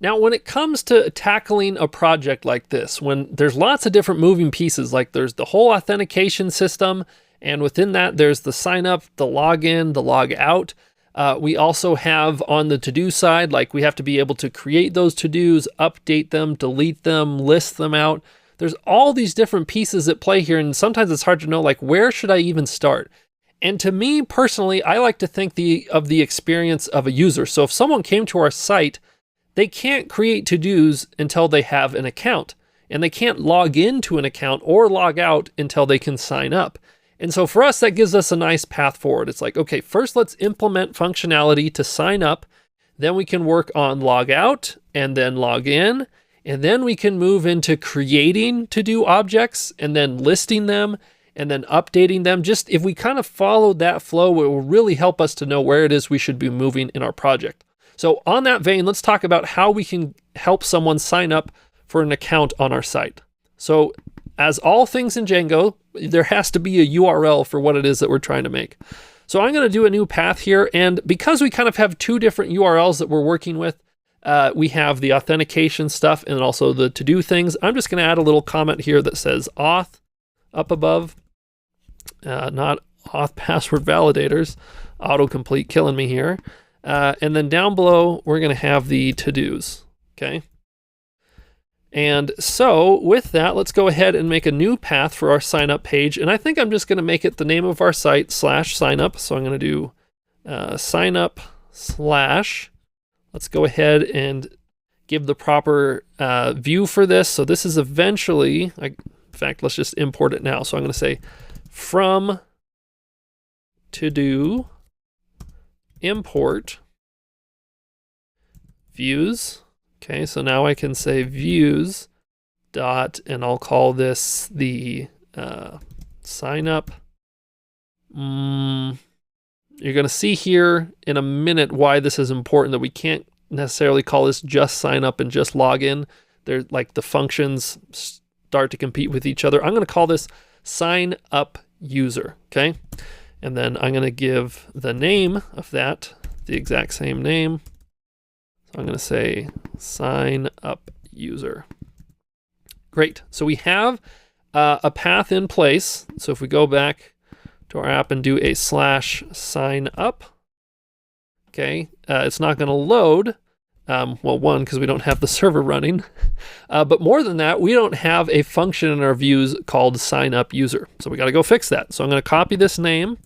Now, when it comes to tackling a project like this, when there's lots of different moving pieces, like there's the whole authentication system, and within that, there's the sign up, the login, the log out. We also have on the to-do side, like we have to be able to create those to-dos, update them, delete them, list them out. There's all these different pieces at play here, and sometimes it's hard to know, like, where should I even start? And to me personally, I like to think of the experience of a user. So if someone came to our site, they can't create to-dos until they have an account, and they can't log into an account or log out until they can sign up. And so for us, that gives us a nice path forward. It's like, okay, first let's implement functionality to sign up. Then we can work on log out and then log in. And then we can move into creating to-do objects and then listing them and then updating them. Just if we kind of follow that flow, it will really help us to know where it is we should be moving in our project. So on that vein, let's talk about how we can help someone sign up for an account on our site. So as all things in Django, there has to be a URL for what it is that we're trying to make. So I'm going to do a new path here. And because we kind of have two different URLs that we're working with, we have the authentication stuff and also the to-do things. I'm just going to add a little comment here that says auth up above, not auth password validators, autocomplete killing me here. And then down below, we're going to have the to-dos, okay? And so with that, let's go ahead and make a new path for our sign up page. And I think I'm just going to make it the name of our site /signup. So I'm going to do sign up / let's go ahead and give the proper view for this. So this is eventually, in fact, let's just import it now. So I'm going to say from to do import views. Okay, so now I can say views dot, and I'll call this the sign up. You're going to see here in a minute why this is important, that we can't necessarily call this just sign up and just login. They're like the functions start to compete with each other. I'm going to call this sign up user, okay? And then I'm going to give the name of that the exact same name. So I'm going to say sign up user. Great. So we have a path in place. So if we go back to our app and do a /sign up, okay, it's not going to load. Well, one, because we don't have the server running. But more than that, we don't have a function in our views called sign up user. So we got to go fix that. So I'm going to copy this name,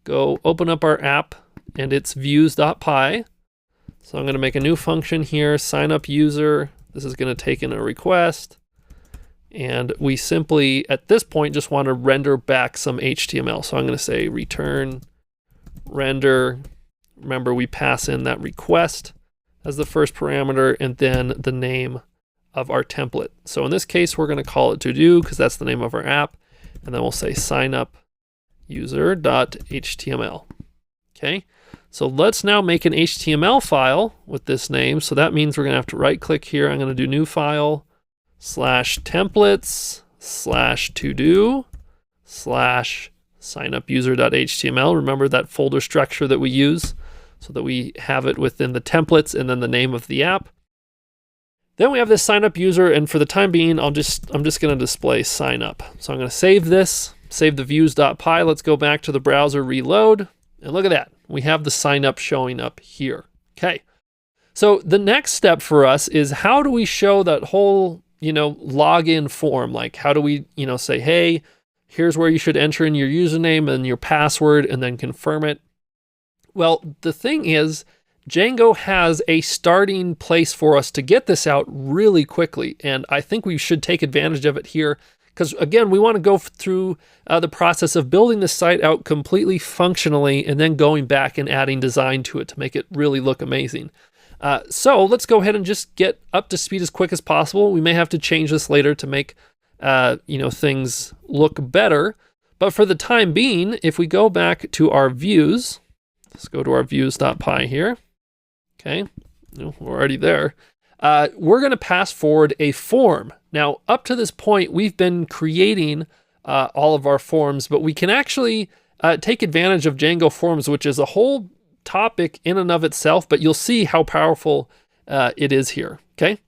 go open up our app, and it's views.py. So I'm going to make a new function here, sign up user. This is going to take in a request. And we simply, at this point, just want to render back some HTML. So I'm going to say return render. Remember, we pass in that request as the first parameter and then the name of our template. So in this case, we're going to call it to do because that's the name of our app. And then we'll say sign up user.html. Okay. So let's now make an HTML file with this name. So that means we're going to have to right click here. I'm going to do new file /templates /to-do /signupuser.html. Remember that folder structure that we use so that we have it within the templates and then the name of the app. Then we have this sign up user, and for the time being, I'm just going to display sign up. So I'm going to save this, save the views.py. Let's go back to the browser, reload, and look at that. We have the sign up showing up here. Okay. So the next step for us is how do we show that whole, login form? Like how do we, say, hey, here's where you should enter in your username and your password and then confirm it. Well, the thing is, Django has a starting place for us to get this out really quickly. And I think we should take advantage of it here. Because again, we want to go through the process of building the site out completely functionally and then going back and adding design to it to make it really look amazing. So let's go ahead and just get up to speed as quick as possible. We may have to change this later to make things look better. But for the time being, if we go back to our views, let's go to our views.py here. Okay, we're already there. We're going to pass forward a form. Now, up to this point, we've been creating all of our forms, but we can actually take advantage of Django Forms, which is a whole topic in and of itself, but you'll see how powerful it is here, okay?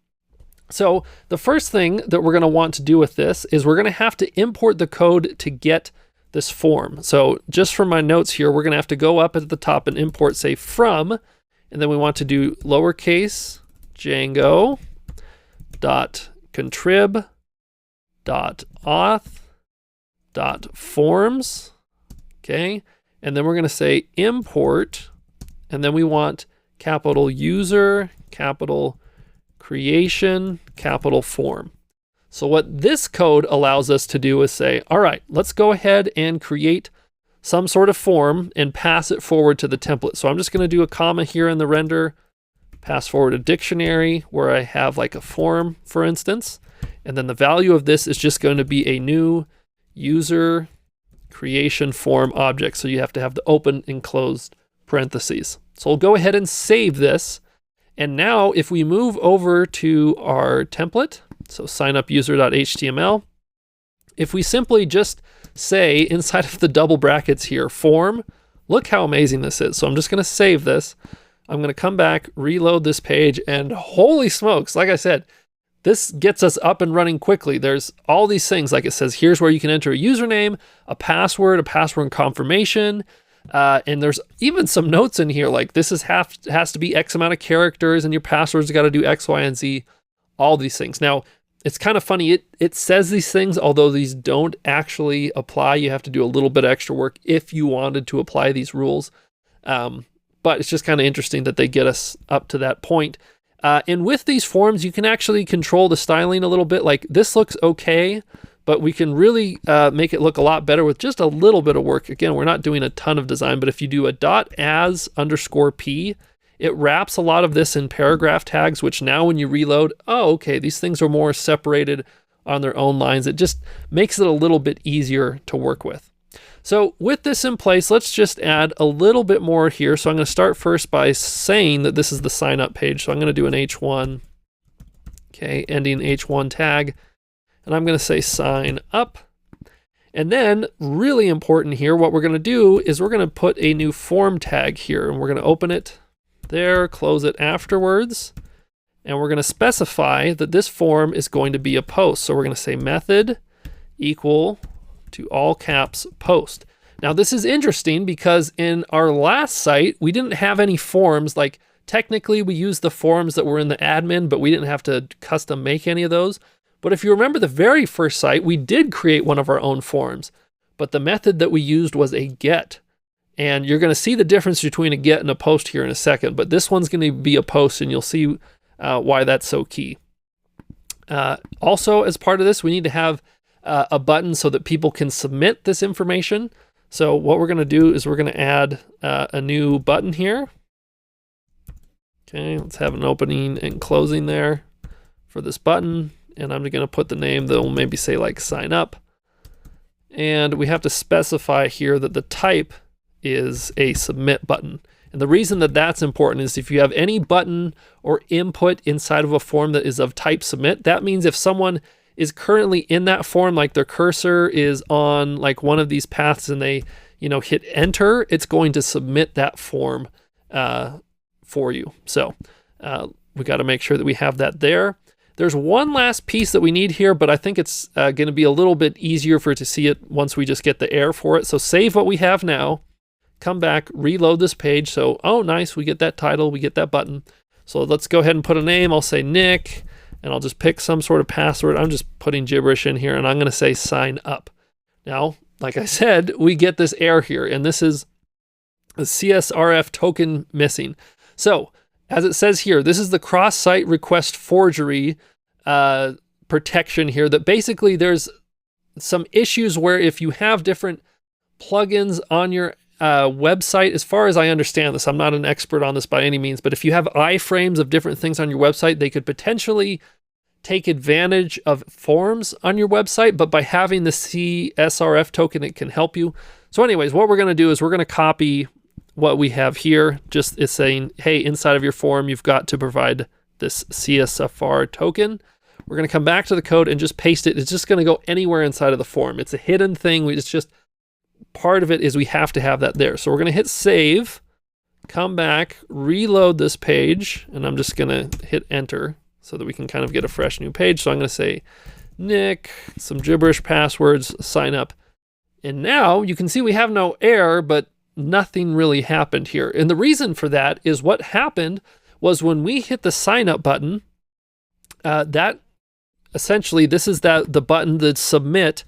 So the first thing that we're going to want to do with this is we're going to have to import the code to get this form. So just from my notes here, we're going to have to go up at the top and import, say, from, and then we want to do lowercase Django dot contrib dot auth dot forms, okay? And then we're going to say import, and then we want capital user, capital creation, capital form. So what this code allows us to do is say, all right, let's go ahead and create some sort of form and pass it forward to the template. So I'm just going to do a comma here in the render, pass forward a dictionary where I have like a form, for instance, and then the value of this is just going to be a new user creation form object. So you have to have the open and closed parentheses. So we'll go ahead and save this. And now if we move over to our template, so signupuser.html, if we simply just say inside of the double brackets here, form, look how amazing this is. So I'm just going to save this. I'm going to come back, reload this page, and holy smokes, like I said, this gets us up and running quickly. There's all these things, like it says, here's where you can enter a username, a password confirmation, and there's even some notes in here, like this has to be X amount of characters, and your password's got to do X, Y, and Z, all these things. Now, it's kind of funny, it says these things, although these don't actually apply. You have to do a little bit of extra work if you wanted to apply these rules. But it's just kind of interesting that they get us up to that point. And with these forms, you can actually control the styling a little bit. Like this looks okay, but we can really make it look a lot better with just a little bit of work. Again, we're not doing a ton of design, but if you do a .as_p, it wraps a lot of this in paragraph tags, which now when you reload, oh, okay, these things are more separated on their own lines. It just makes it a little bit easier to work with. So with this in place, let's just add a little bit more here. So I'm going to start first by saying that this is the sign up page. So I'm going to do an H1, okay, ending H1 tag. And I'm going to say sign up. And then really important here, what we're going to do is we're going to put a new form tag here, and we're going to open it there, close it afterwards. And we're going to specify that this form is going to be a post. So we're going to say method equal to all caps post. Now this is interesting because in our last site, we didn't have any forms. Like technically we used the forms that were in the admin, but we didn't have to custom make any of those. But if you remember the very first site, we did create one of our own forms, but the method that we used was a get. And you're going to see the difference between a get and a post here in a second, but this one's going to be a post, and you'll see why that's so key. Also, as part of this, we need to have a button so that people can submit this information. So what we're going to do is we're going to add a new button here. Okay, let's have an opening and closing there for this button. And I'm going to put the name that will maybe say like sign up. And we have to specify here that the type is a submit button. And the reason that that's important is if you have any button or input inside of a form that is of type submit, that means if someone is currently in that form, like their cursor is on like one of these paths and they, hit enter, it's going to submit that form for you. So we got to make sure that we have that there. There's one last piece that we need here, but I think it's going to be a little bit easier for it to see it once we just get the error for it. So save what we have now, come back, reload this page. So, oh, nice, we get that title, we get that button. So let's go ahead and put a name. I'll say Nick, and I'll just pick some sort of password. I'm just putting gibberish in here, and I'm going to say sign up. Now, like I said, we get this error here, and this is the CSRF token missing. So as it says here, this is the cross-site request forgery protection here, that basically there's some issues where if you have different plugins on your website, as far as I understand this, I'm not an expert on this by any means, but if you have iframes of different things on your website, they could potentially take advantage of forms on your website, but by having the CSRF token, it can help you. So anyways, what we're going to do is we're going to copy what we have here. Just is saying, hey, inside of your form, you've got to provide this CSRF token. We're going to come back to the code and just paste it. It's just going to go anywhere inside of the form. It's a hidden thing. It's just part of it is we have to have that there. So we're going to hit save, come back, reload this page, and I'm just gonna hit enter so that we can kind of get a fresh new page. So I'm gonna say Nick, some gibberish passwords, sign up. And now you can see we have no error, but nothing really happened here. And the reason for that is what happened was when we hit the sign up button, that essentially, this is the button that submit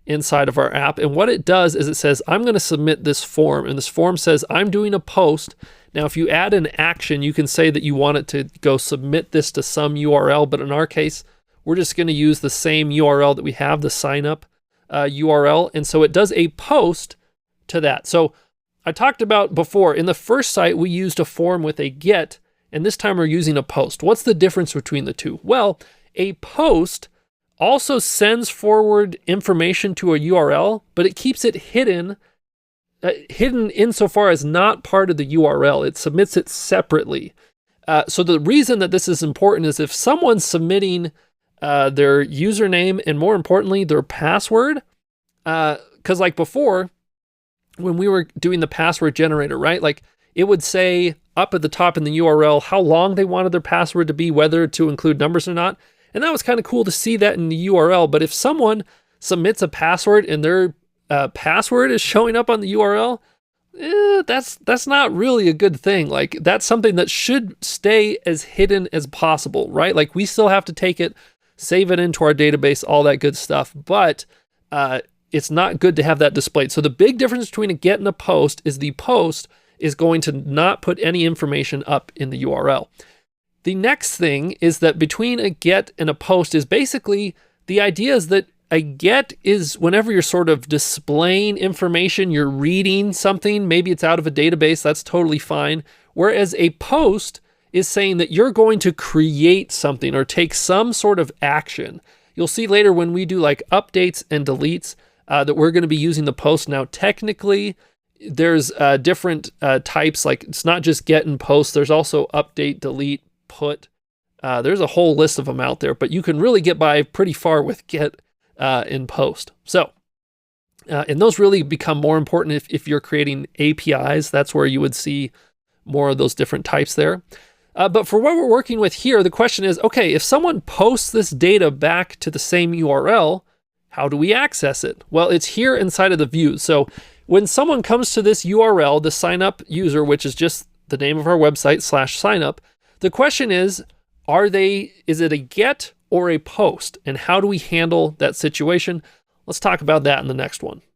inside of our app. And what it does is it says, I'm going to submit this form. And this form says, I'm doing a post. Now, if you add an action, you can say that you want it to go submit this to some URL. But in our case, we're just going to use the same URL that we have, the sign up URL. And so it does a post to that. So I talked about before, in the first site, we used a form with a get, and this time we're using a post. What's the difference between the two? Well, a post also sends forward information to a URL, but it keeps it hidden insofar as not part of the URL. It submits it separately. So the reason that this is important is if someone's submitting their username and, more importantly, their password, because like before, when we were doing the password generator, right? Like it would say up at the top in the URL how long they wanted their password to be, whether to include numbers or not. And that was kind of cool to see that in the URL. But if someone submits a password and their password is showing up on the URL, that's not really a good thing. Like that's something that should stay as hidden as possible, right? Like we still have to take it, save it into our database, all that good stuff. But it's not good to have that displayed. So the big difference between a get and a post is the post is going to not put any information up in the URL. The next thing is that between a get and a post is basically the idea is that a get is whenever you're sort of displaying information, you're reading something, maybe it's out of a database, that's totally fine. Whereas a post is saying that you're going to create something or take some sort of action. You'll see later when we do like updates and deletes that we're going to be using the post. Now, technically, there's different types, like it's not just get and post, there's also update, delete, put. There's a whole list of them out there, but you can really get by pretty far with get and post. So, and those really become more important if you're creating APIs. That's where you would see more of those different types there. But for what we're working with here, the question is, okay, if someone posts this data back to the same URL, how do we access it? Well, it's here inside of the views. So when someone comes to this URL, the sign up user, which is just the name of our website /signup, the question is it a get or a post? And how do we handle that situation? Let's talk about that in the next one.